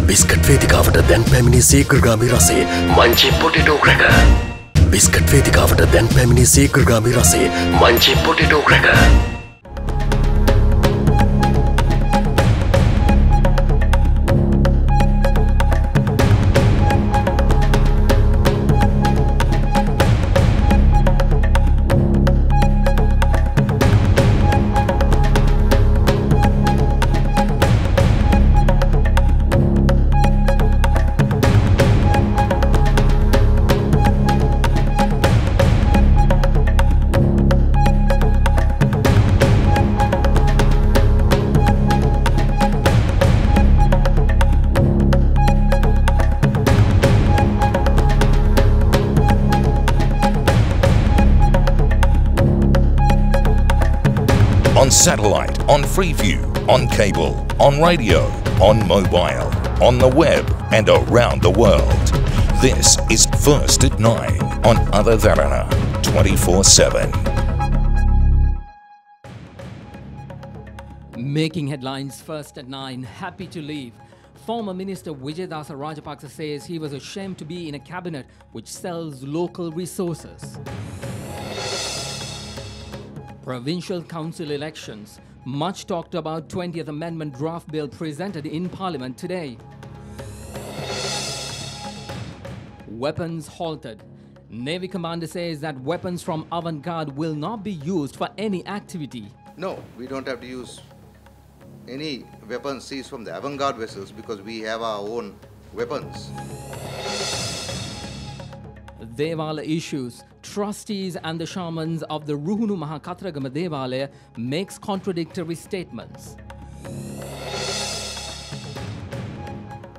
Biscuit වේදිකාවට දැන් පැමිණි සීග්‍රගාමී රසේ Munchee potato cracker. Biscuit වේදිකාවට දැන් පැමිණි සීග්‍රගාමී රසේ Munchee potato cracker. On satellite, on Freeview, on cable, on radio, on mobile, on the web and around the world. This is First at 9 on Other Derana 24/7. Making headlines first at 9, happy to leave. Former Minister Wijayadasa Rajapaksa says he was ashamed to be in a cabinet which sells local resources. Provincial Council elections. Much talked about 20th Amendment draft bill presented in Parliament today. Weapons halted. Navy commander says that weapons from avant-garde will not be used for any activity. No, we don't have to use any weapons seized from the avant-garde vessels because we have our own weapons. Devala issues. Trustees and the shamans of the Ruhunu Mahakatragama Devalaya makes contradictory statements.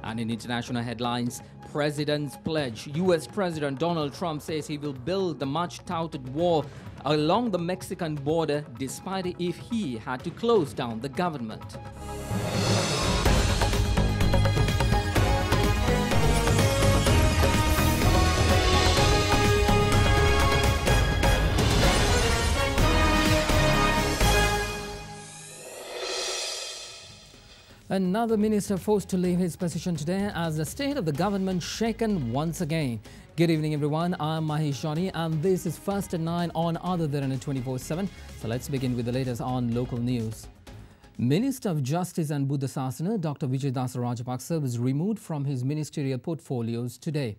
And in international headlines, President's pledge. US President Donald Trump says he will build the much-touted wall along the Mexican border despite if he had to close down the government. Another minister forced to leave his position today as the state of the government shaken once again. Good evening, everyone. I'm Mahesh Johnny, and this is First at 9 on Other Derana 24/7. So let's begin with the latest on local news. Minister of Justice and Buddha Sasana, Dr. Wijayadasa Rajapaksa, was removed from his ministerial portfolios today.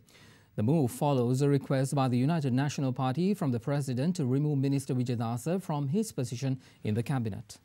The move follows a request by the United National Party from the President to remove Minister Wijayadasa from his position in the cabinet.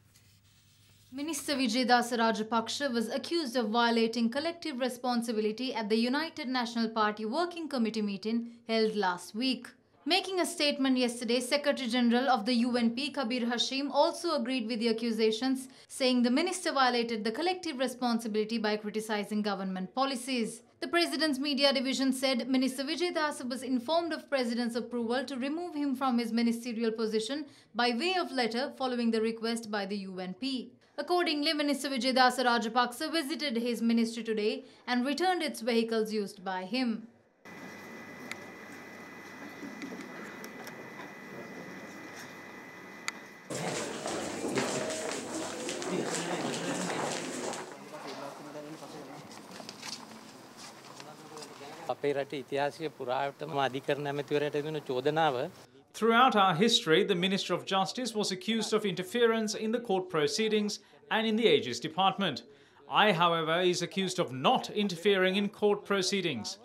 Minister Wijayadasa Rajapaksa was accused of violating collective responsibility at the United National Party Working Committee meeting held last week. Making a statement yesterday, Secretary General of the UNP, Kabir Hashim, also agreed with the accusations, saying the minister violated the collective responsibility by criticizing government policies. The President's media division said Minister Wijayadasa was informed of President's approval to remove him from his ministerial position by way of letter following the request by the UNP. Accordingly, Minister Wijayadasa Rajapaksa visited his ministry today and returned its vehicles used by him. Throughout our history, the Minister of Justice was accused of interference in the court proceedings and in the Aegis Department. I, however, is accused of not interfering in court proceedings.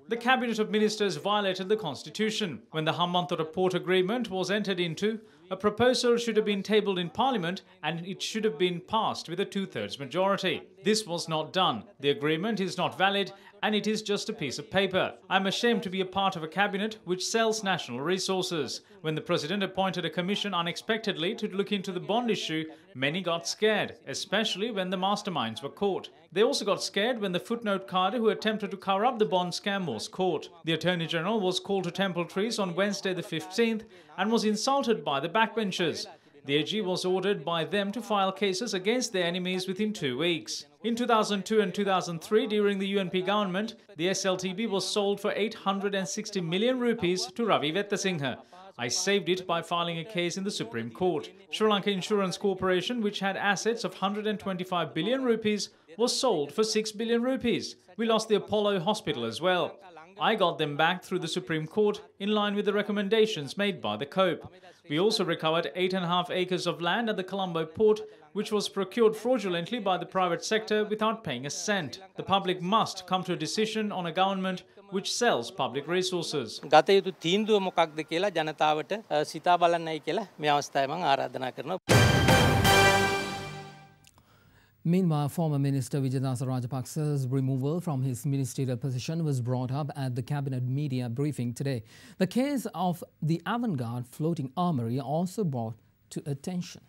The Cabinet of Ministers violated the Constitution. When the Hambantota Port Agreement was entered into, a proposal should have been tabled in Parliament and it should have been passed with a 2/3 majority. This was not done. The agreement is not valid and it is just a piece of paper. I'm ashamed to be a part of a cabinet which sells national resources. When the President appointed a commission unexpectedly to look into the bond issue, many got scared, especially when the masterminds were caught. They also got scared when the footnote carder who attempted to cover up the bond scam was caught. The Attorney General was called to Temple Trees on Wednesday the 15th and was insulted by the backbenchers. The AG was ordered by them to file cases against their enemies within 2 weeks. In 2002 and 2003, during the UNP government, the SLTB was sold for 860 million rupees to Ravi Vettasinghe. I saved it by filing a case in the Supreme Court. Sri Lanka Insurance Corporation, which had assets of 125 billion rupees, was sold for 6 billion rupees. We lost the Apollo Hospital as well. I got them back through the Supreme Court in line with the recommendations made by the COPE. We also recovered 8.5 acres of land at the Colombo port, which was procured fraudulently by the private sector without paying a cent. The public must come to a decision on a government which sells public resources. ගත යුතු තීන්දුව මොකක්ද කියලා ජනතාවට සිතා බලන්නයි කියලා මේ අවස්ථාවේ මම ආරාධනා කරනවා. Meanwhile, former Minister Vijayadasa Rajapaksa's removal from his ministerial position was brought up at the cabinet media briefing today. The case of the avant-garde floating armory also brought to attention.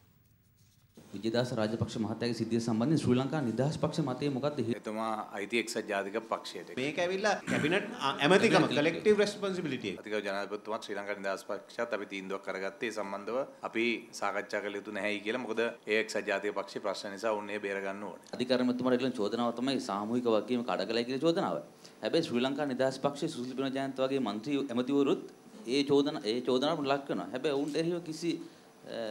Wijeyadasa Rajapaksa මහතාගේ සිද්ධිය සම්බන්ධයෙන් ශ්‍රී ලංකා නිදහස් පක්ෂ මතය මොකක්ද? එතුමා අයිති එක්සත් ජාතික පක්ෂයට. මේක ඇවිල්ලා කැබිනට් ඇමතිකම collective responsibility එක. අතිගෞරව ජනාධිපතිතුමාත් ශ්‍රී ලංකා නිදහස් පක්ෂයත් අපි තීන්දුවක් කරගත්තේ සම්බන්ධව අපි සාකච්ඡා කළ යුතු නැහැයි කියලා. මොකද ඒ එක්සත් ජාතික පක්ෂයේ ප්‍රශ්න නිසා උන්නේ බේර ගන්න ඕනේ. අධිකරණමතුමාට කියන චෝදනාව තමයි සාමූහික වගකීම කඩකලයි කියන චෝදනාව. හැබැයි ශ්‍රී ලංකා නිදහස් පක්ෂයේ සුසිල් ප්‍රේමජයන්ත වගේ മന്ത്രി ඇමතිවරුත් ඒ චෝදනාවට ලක් වෙනවා. හැබැයි ඔවුන්ට එරෙහිව කිසි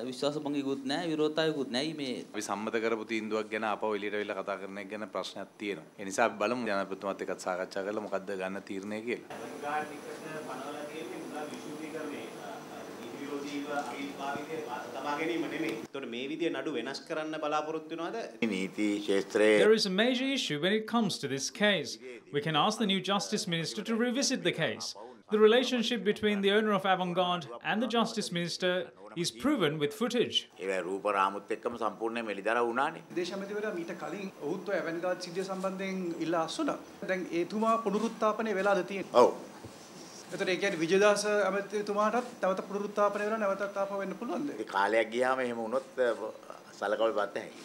විශ්වාසභංගිකුත් නැහැ විරෝධතාවයකුත් නැහැ මේ අපි සම්මත කරපු තීන්දුවක් ගැන ආපහු එළියට අවිල්ලා කතා කරන එක ගැන ප්‍රශ්නයක් තියෙනවා. ඒ නිසා අපි බලමු ජනාධිපතිතුමාත් එක්කත් සාකච්ඡා කරලා මොකද්ද ගන්න තීරණය කියලා. There is a major issue when it comes to this case. We can ask the new Justice Minister to revisit the case. The relationship between the owner of Avant-Garde and the Justice Minister is proven with footage. දේශමතිවරයා මීට කලින් ඔහුත් ඔය Avant-Garde සිද්ධිය සම්බන්ධයෙන් ඉල්ලා අස්සුණා. දැන් ඒතුමා පුනරුත්ථාපනය වෙලාද තියෙන්නේ? ඔව්. එතකොට ඒ කියන්නේ විජයදාස ඇමතිතුමාටත් තවත පුනරුත්ථාපනය වෙලා නැවතත් ආපහු වෙන්න පුළුවන්ද? ඒ කාලයක් ගියාම එහෙම වුණොත් සලකවල බලන්න හැකියි.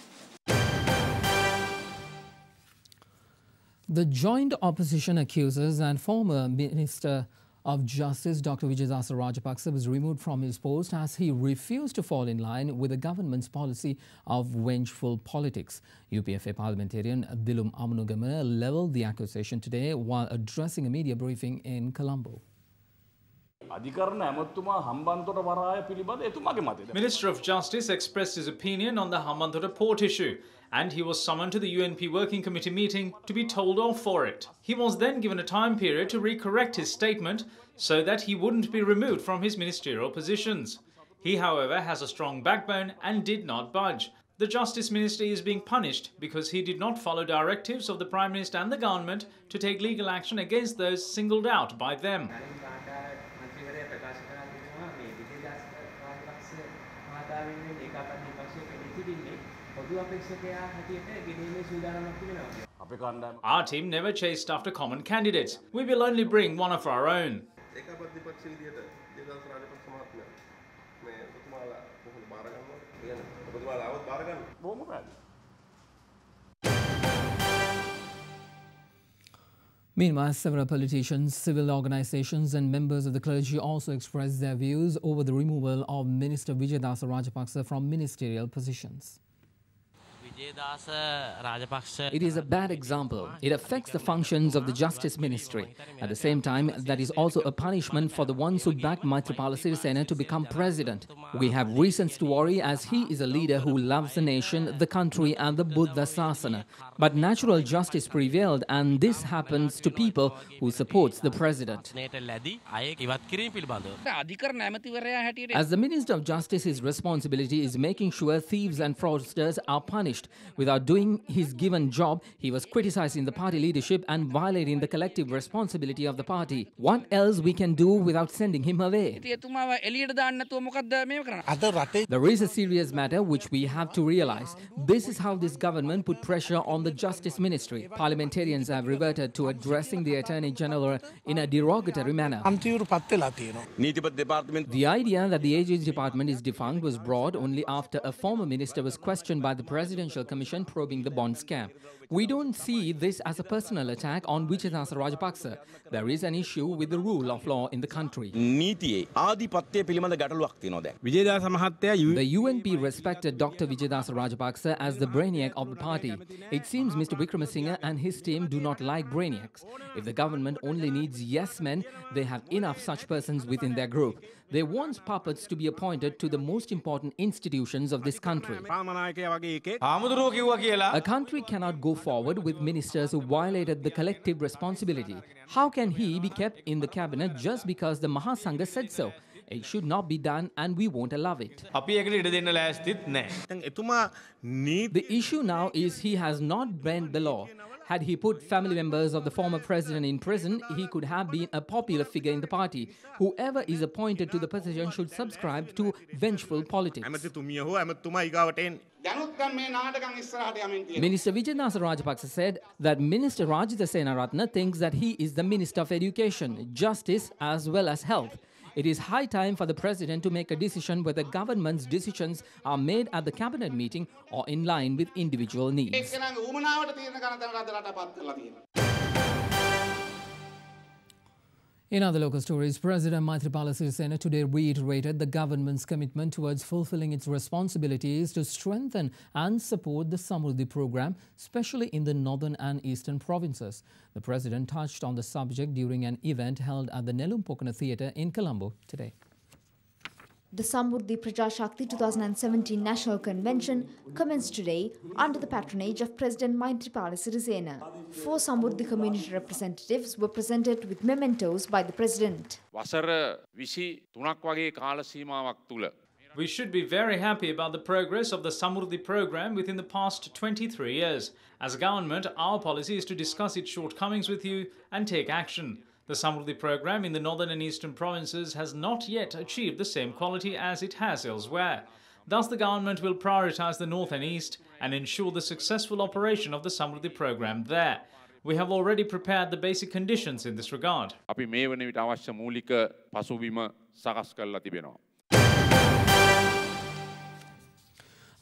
The joint opposition accusers and former Minister of Justice Dr. Vijayadasa Rajapaksa was removed from his post as he refused to fall in line with the government's policy of vengeful politics. UPFA parliamentarian Dilum Amanugama levelled the accusation today while addressing a media briefing in Colombo. Minister of Justice expressed his opinion on the Hambantota port issue, and he was summoned to the UNP Working Committee meeting to be told off for it. He was then given a time period to recorrect his statement so that he wouldn't be removed from his ministerial positions. He, however, has a strong backbone and did not budge. The Justice Minister is being punished because he did not follow directives of the Prime Minister and the government to take legal action against those singled out by them. Our team never chased after common candidates. We will only bring one of our own. Meanwhile, several politicians, civil organizations and members of the clergy also expressed their views over the removal of Minister Vijayadasa Rajapaksa from ministerial positions. It is a bad example. It affects the functions of the Justice Ministry. At the same time, that is also a punishment for the ones who backed Maithripala Sirisena to become president. We have reasons to worry as he is a leader who loves the nation, the country and the Buddha Sasana. But natural justice prevailed and this happens to people who supports the president. As the Minister of Justice, his responsibility is making sure thieves and fraudsters are punished. Without doing his given job, he was criticizing the party leadership and violating the collective responsibility of the party. What else we can do without sending him away? There is a serious matter which we have to realize. This is how this government put pressure on the Justice Ministry. Parliamentarians have reverted to addressing the Attorney General in a derogatory manner. The idea that the AG's department is defunct was brought only after a former minister was questioned by the Presidential Commission probing the bond scam. We don't see this as a personal attack on Vijayadasa Rajapaksa. There is an issue with the rule of law in the country. The UNP respected Dr. Vijayadasa Rajapaksa as the brainiac of the party. It seems Mr. Wickramasinghe and his team do not like brainiacs. If the government only needs yes men, they have enough such persons within their group. They want puppets to be appointed to the most important institutions of this country. A country cannot go forward with ministers who violated the collective responsibility. How can he be kept in the cabinet just because the Mahasangha said so? It should not be done and we won't allow it. The issue now is he has not bent the law. Had he put family members of the former president in prison, he could have been a popular figure in the party. Whoever is appointed to the position should subscribe to vengeful politics. Minister Vijayadasa Rajapaksa said that Minister Rajitha Senaratne thinks that he is the Minister of Education, Justice as well as Health. It is high time for the President to make a decision whether government's decisions are made at the cabinet meeting or in line with individual needs. In other local stories, President Maithripala today reiterated the government's commitment towards fulfilling its responsibilities to strengthen and support the Samruddhi program, especially in the northern and eastern provinces. The President touched on the subject during an event held at the Nelumpokana Theatre in Colombo today. The Samruddhi Prajashakti 2017 National Convention commenced today under the patronage of President Maithripala Sirisena. 4 Samruddhi community representatives were presented with mementos by the President. We should be very happy about the progress of the Samruddhi program within the past 23 years. As a government, our policy is to discuss its shortcomings with you and take action. The Samruddhi program in the northern and eastern provinces has not yet achieved the same quality as it has elsewhere. Thus, the government will prioritise the north and east and ensure the successful operation of the Samruddhi program there. We have already prepared the basic conditions in this regard.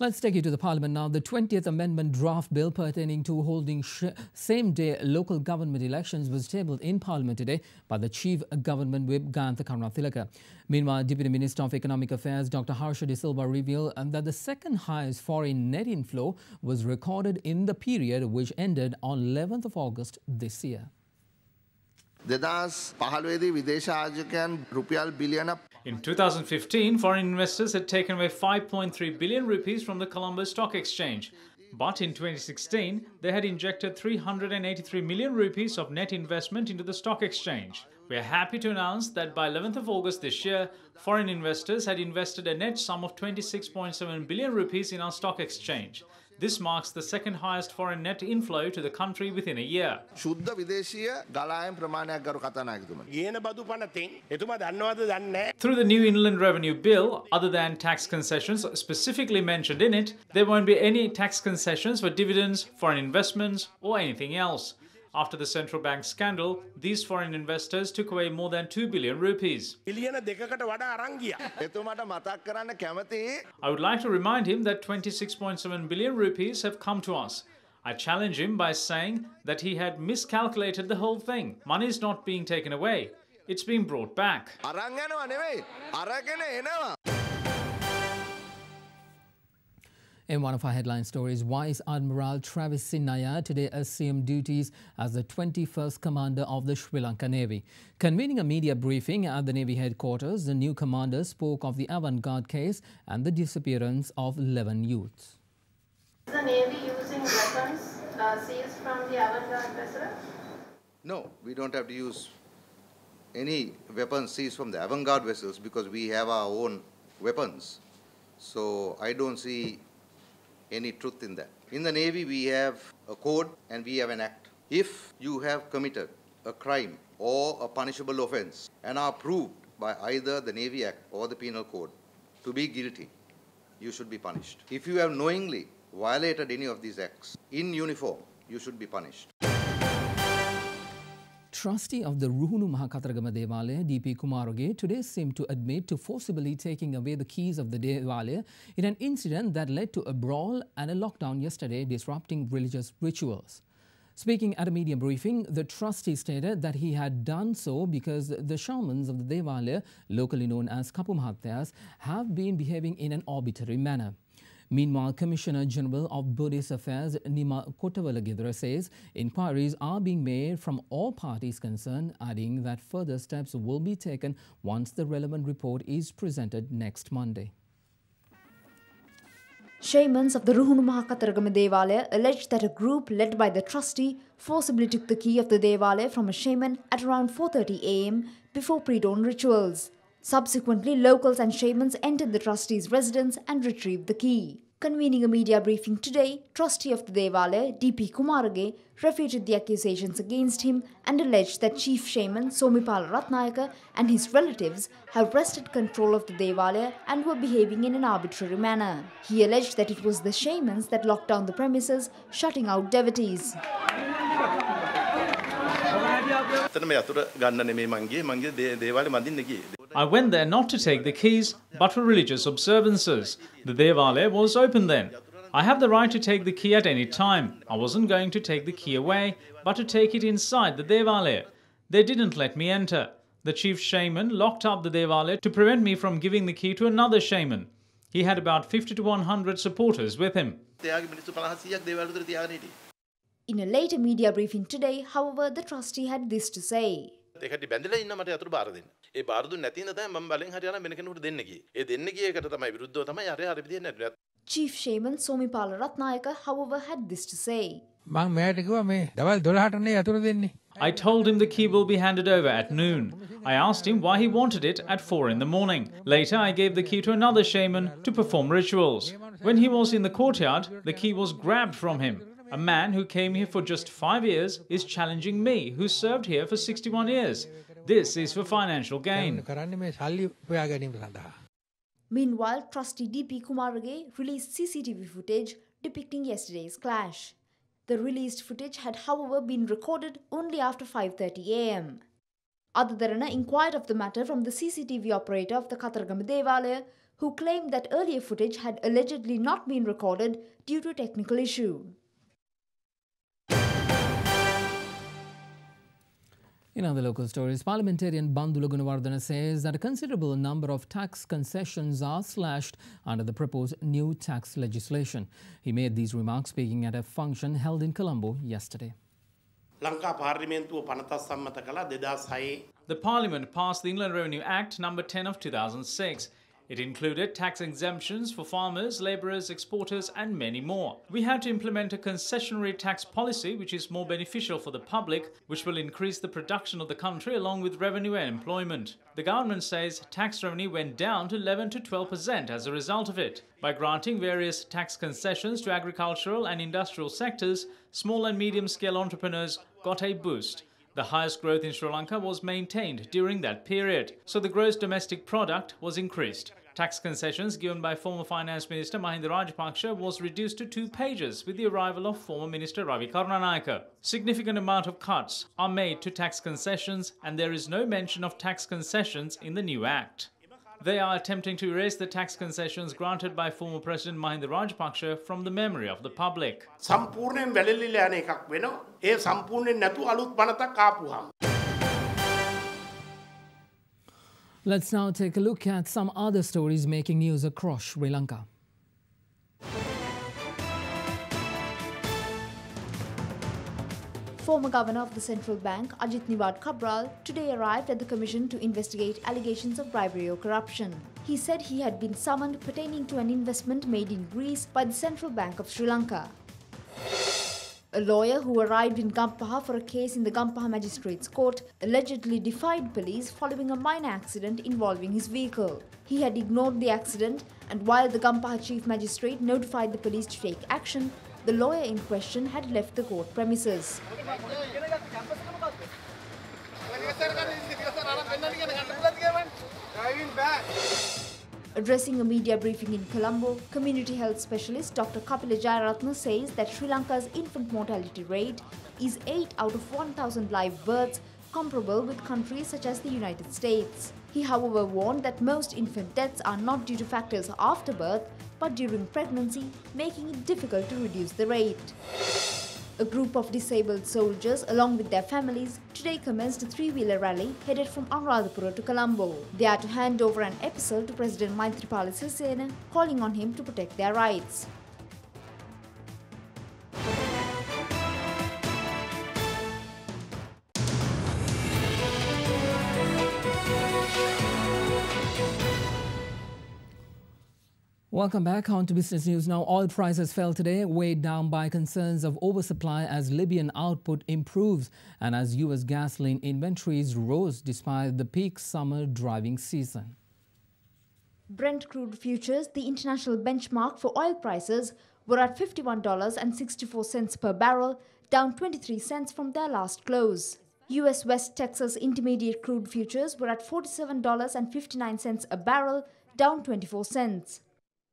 Let's take you to the Parliament now. The 20th Amendment draft bill pertaining to holding same-day local government elections was tabled in Parliament today by the Chief Government Whip Gayantha Karunathilaka. Meanwhile, Deputy Minister of Economic Affairs Dr. Harsha De Silva revealed that the second highest foreign net inflow was recorded in the period which ended on 11th of August this year. In 2015, foreign investors had taken away 5.3 billion rupees from the Colombo Stock Exchange. But in 2016, they had injected 383 million rupees of net investment into the stock exchange. We are happy to announce that by 11th of August this year, foreign investors had invested a net sum of 26.7 billion rupees in our stock exchange. This marks the second highest foreign net inflow to the country within a year. Through the new Inland Revenue Bill, other than tax concessions specifically mentioned in it, there won't be any tax concessions for dividends, foreign investments or anything else. After the central bank scandal, these foreign investors took away more than 2 billion rupees. I would like to remind him that 26.7 billion rupees have come to us. I challenge him by saying that he had miscalculated the whole thing. Money is not being taken away. It's being brought back. In one of our headline stories, Vice Admiral Travis Sinaya today assumed duties as the 21st Commander of the Sri Lanka Navy. Convening a media briefing at the Navy headquarters, the new commander spoke of the avant-garde case and the disappearance of 11 youths. Is the Navy using weapons seized from the avant-garde vessel? No, we don't have to use any weapons seized from the avant-garde vessels because we have our own weapons. So I don't see any truth in that. In the Navy, we have a code and we have an act. If you have committed a crime or a punishable offence and are proved by either the Navy Act or the Penal Code to be guilty, you should be punished. If you have knowingly violated any of these acts in uniform, you should be punished. Trustee of the Ruhunu Mahakataragama Devalaya, D.P. Kumaroge, today seemed to admit to forcibly taking away the keys of the Devalaya in an incident that led to a brawl and a lockdown yesterday, disrupting religious rituals. Speaking at a media briefing, the trustee stated that he had done so because the shamans of the Devalaya, locally known as Kapumahatyas, have been behaving in an arbitrary manner. Meanwhile, Commissioner General of Buddhist Affairs Nima Kotavalagidra says inquiries are being made from all parties concerned, adding that further steps will be taken once the relevant report is presented next Monday. Shamans of the Ruhunu Mahakataragama Devalaya alleged that a group led by the trustee forcibly took the key of the Devalaya from a shaman at around 4:30 am before pre-dawn rituals. Subsequently, locals and shamans entered the trustee's residence and retrieved the key. Convening a media briefing today, trustee of the Devalaya, D.P. Kumarage, refuted the accusations against him and alleged that Chief Shaman Somipala Ratnayaka and his relatives have wrested control of the Devalaya and were behaving in an arbitrary manner. He alleged that it was the shamans that locked down the premises, shutting out devotees. I went there not to take the keys, but for religious observances. The Devalaya was open then. I have the right to take the key at any time. I wasn't going to take the key away, but to take it inside the Devalaya. They didn't let me enter. The chief shaman locked up the Devalaya to prevent me from giving the key to another shaman. He had about 50 to 100 supporters with him. In a later media briefing today, however, the trustee had this to say. Chief Shaman Somipala Ratnayaka, however, had this to say. I told him the key will be handed over at noon. I asked him why he wanted it at 4 in the morning. Later, I gave the key to another shaman to perform rituals. When he was in the courtyard, the key was grabbed from him. A man who came here for just 5 years is challenging me, who served here for 61 years. This is for financial gain. Meanwhile, trustee D.P. Kumarage released CCTV footage depicting yesterday's clash. The released footage had, however, been recorded only after 5:30 am. Other Derana inquired of the matter from the CCTV operator of the Kataragama Devalaya, who claimed that earlier footage had allegedly not been recorded due to a technical issue. In other local stories, parliamentarian Bandula Gunawardena says that a considerable number of tax concessions are slashed under the proposed new tax legislation. He made these remarks speaking at a function held in Colombo yesterday. The Parliament passed the Inland Revenue Act number 10 of 2006. It included tax exemptions for farmers, labourers, exporters and many more. We had to implement a concessionary tax policy which is more beneficial for the public, which will increase the production of the country along with revenue and employment. The government says tax revenue went down to 11 to 12% as a result of it. By granting various tax concessions to agricultural and industrial sectors, small and medium-scale entrepreneurs got a boost. The highest growth in Sri Lanka was maintained during that period, so the gross domestic product was increased. Tax concessions given by former Finance Minister Mahinda Rajapaksa was reduced to 2 pages with the arrival of former Minister Ravi Karunanayake. Significant amount of cuts are made to tax concessions and there is no mention of tax concessions in the new act. They are attempting to erase the tax concessions granted by former President Mahinda Rajapaksa from the memory of the public. Let's now take a look at some other stories making news across Sri Lanka. Former Governor of the Central Bank, Ajit Niwad Cabral, today arrived at the Commission to investigate allegations of bribery or corruption. He said he had been summoned pertaining to an investment made in Greece by the Central Bank of Sri Lanka. A lawyer who arrived in Gampaha for a case in the Gampaha Magistrates Court allegedly defied police following a minor accident involving his vehicle. He had ignored the accident, and while the Gampaha Chief Magistrate notified the police to take action, the lawyer in question had left the court premises. Addressing a media briefing in Colombo, community health specialist Dr. Kapila Jayaratna says that Sri Lanka's infant mortality rate is 8 out of 1,000 live births, comparable with countries such as the United States. He, however, warned that most infant deaths are not due to factors after birth, but during pregnancy, making it difficult to reduce the rate. A group of disabled soldiers, along with their families, today commenced a 3-wheeler rally headed from Anuradhapura to Colombo. They are to hand over an epistle to President Maithripala, calling on him to protect their rights. Welcome back on to Business News now. Oil prices fell today, weighed down by concerns of oversupply as Libyan output improves and as US gasoline inventories rose despite the peak summer driving season. Brent crude futures, the international benchmark for oil prices, were at $51.64 per barrel, down 23 cents from their last close. US West Texas Intermediate crude futures were at $47.59 a barrel, down 24 cents.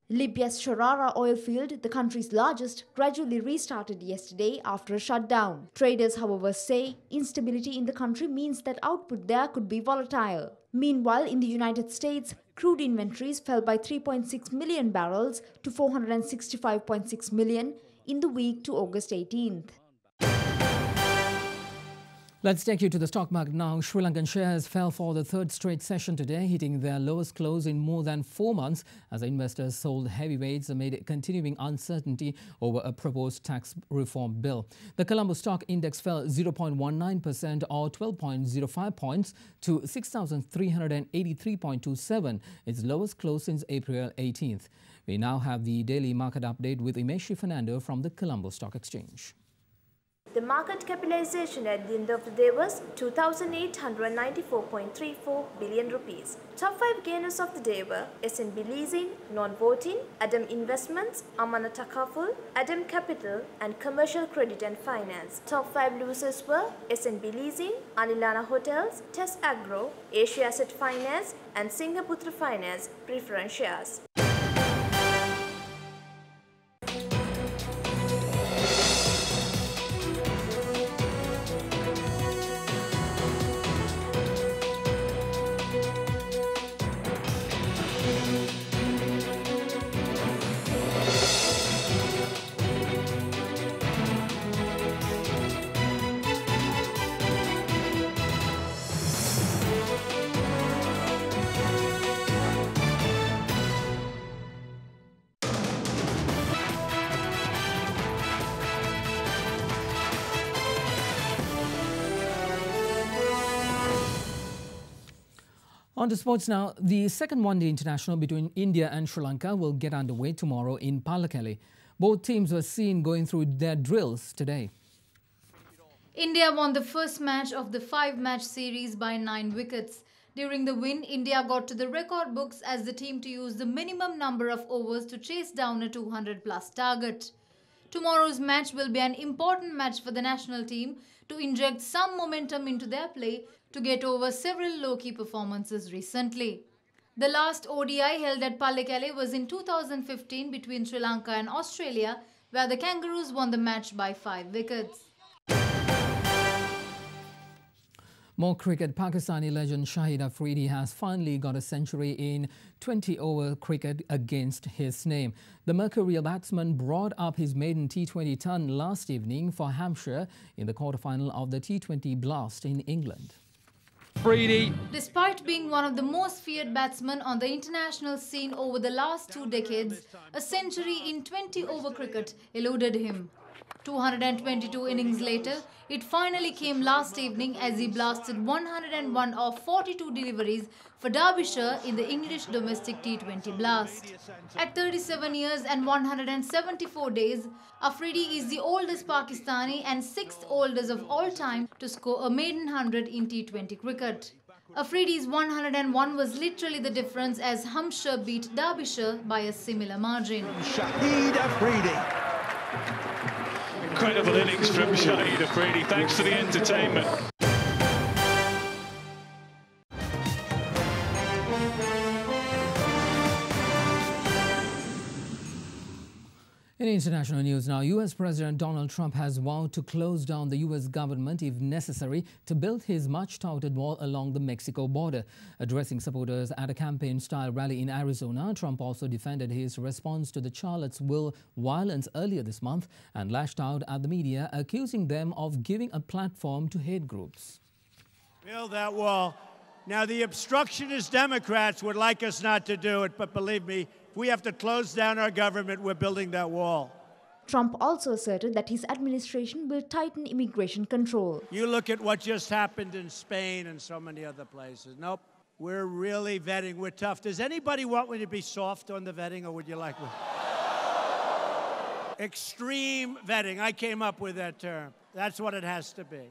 Libya's Sharara oil field, the country's largest, gradually restarted yesterday after a shutdown. Traders, however, say instability in the country means that output there could be volatile. Meanwhile, in the United States, crude inventories fell by 3.6 million barrels to 465.6 million in the week to August 18th. Let's take you to the stock market now. Sri Lankan shares fell for the third straight session today, hitting their lowest close in more than 4 months as investors sold heavyweights amid continuing uncertainty over a proposed tax reform bill. The Colombo Stock Index fell 0.19% or 12.05 points to 6,383.27, its lowest close since April 18th. We now have the daily market update with Imeshi Fernando from the Colombo Stock Exchange. The market capitalization at the end of the day was 2,894.34 billion rupees. Top 5 gainers of the day were SNB Leasing, Non-Voting, Adam Investments, Amana Takaful, Adam Capital and Commercial Credit and Finance. Top 5 losers were SNB Leasing, Anilana Hotels, Tess Agro, Asia Asset Finance and Singaputra Finance preference shares. On to sports now. The second one-day international between India and Sri Lanka will get underway tomorrow in Pallekele. Both teams were seen going through their drills today. India won the first match of the 5-match series by 9 wickets. During the win, India got to the record books as the team to use the minimum number of overs to chase down a 200-plus target. Tomorrow's match will be an important match for the national team to inject some momentum into their play to get over several low-key performances recently. The last ODI held at Pallekele was in 2015 between Sri Lanka and Australia, where the Kangaroos won the match by 5 wickets. More cricket. Pakistani legend Shahid Afridi has finally got a century in 20-over cricket against his name. The mercurial batsman brought up his maiden T20 ton last evening for Hampshire in the quarter-final of the T20 Blast in England. Despite being one of the most feared batsmen on the international scene over the last 2 decades, a century in 20-over cricket eluded him. 222 innings later, it finally came last evening as he blasted 101 of 42 deliveries for Derbyshire in the English domestic T20 Blast. At 37 years and 174 days, Afridi is the oldest Pakistani and 6th oldest of all time to score a maiden 100 in T20 cricket. Afridi's 101 was literally the difference as Hampshire beat Derbyshire by a similar margin. Shahid Afridi. Incredible innings from Shahid Afridi. Thanks for the entertainment. In international news now, US President Donald Trump has vowed to close down the US government if necessary to build his much-touted wall along the Mexico border. Addressing supporters at a campaign-style rally in Arizona, Trump also defended his response to the Charlottesville violence earlier this month and lashed out at the media, accusing them of giving a platform to hate groups. Build that wall. Now, the obstructionist Democrats would like us not to do it, but believe me, we have to close down our government. We're building that wall. Trump also asserted that his administration will tighten immigration control. You look at what just happened in Spain and so many other places. Nope. We're really vetting. We're tough. Does anybody want me to be soft on the vetting, or would you like me? Extreme vetting. I came up with that term. That's what it has to be.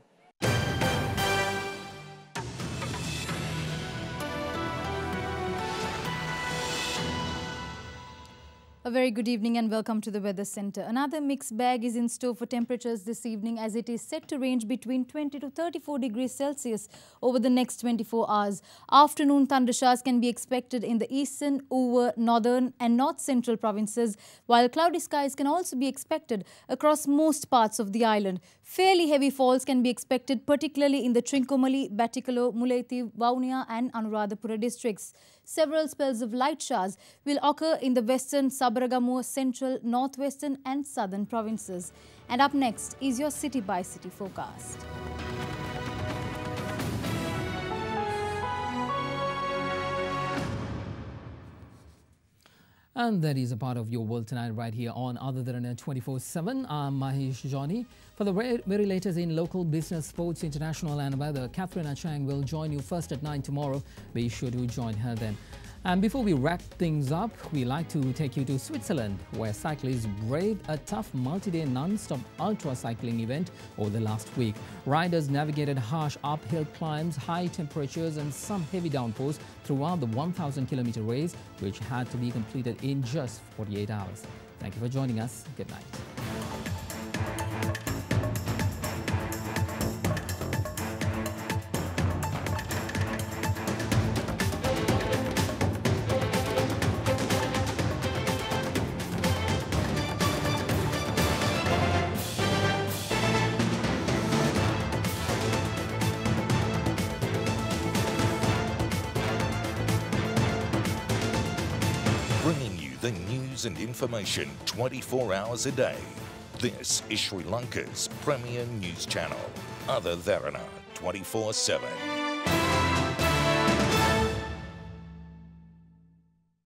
A very good evening and welcome to the Weather Centre. Another mixed bag is in store for temperatures this evening, as it is set to range between 20 to 34 degrees Celsius over the next 24 hours. Afternoon thundershowers can be expected in the eastern, over, northern and north central provinces, while cloudy skies can also be expected across most parts of the island. Fairly heavy falls can be expected particularly in the Trincomalee, Batticaloa, Mullaitivu, Vaunia and Anuradhapura districts. Several spells of light showers will occur in the western, Sabaragamuwa, central, northwestern and southern provinces. And up next is your city by city forecast. And that is a part of your world tonight right here on Other Derana 24/7. I'm Mahesh Johnny. For the very latest in local business, sports, international and weather, Katharina Chang will join you first at 9 tomorrow. Be sure to join her then. And before we wrap things up, we like to take you to Switzerland, where cyclists braved a tough multi-day non-stop ultra cycling event over the last week. Riders navigated harsh uphill climbs, high temperatures and some heavy downpours throughout the 1,000-kilometer race, which had to be completed in just 48 hours. Thank you for joining us. Good night. Bringing you the news and information 24 hours a day. This is Sri Lanka's premier news channel, Other Derana 24/7.